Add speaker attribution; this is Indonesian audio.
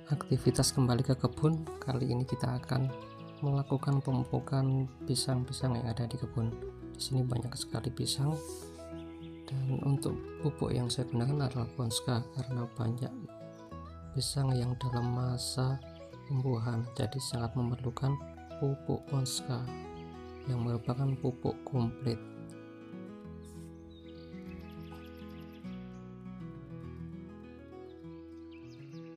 Speaker 1: Aktivitas kembali ke kebun. Kali ini kita akan melakukan pemupukan pisang-pisang yang ada di kebun. Di sini banyak sekali pisang, dan untuk pupuk yang saya gunakan adalah Ponska karena banyak pisang yang dalam masa pembuahan, jadi sangat memerlukan pupuk Ponska yang merupakan pupuk komplit.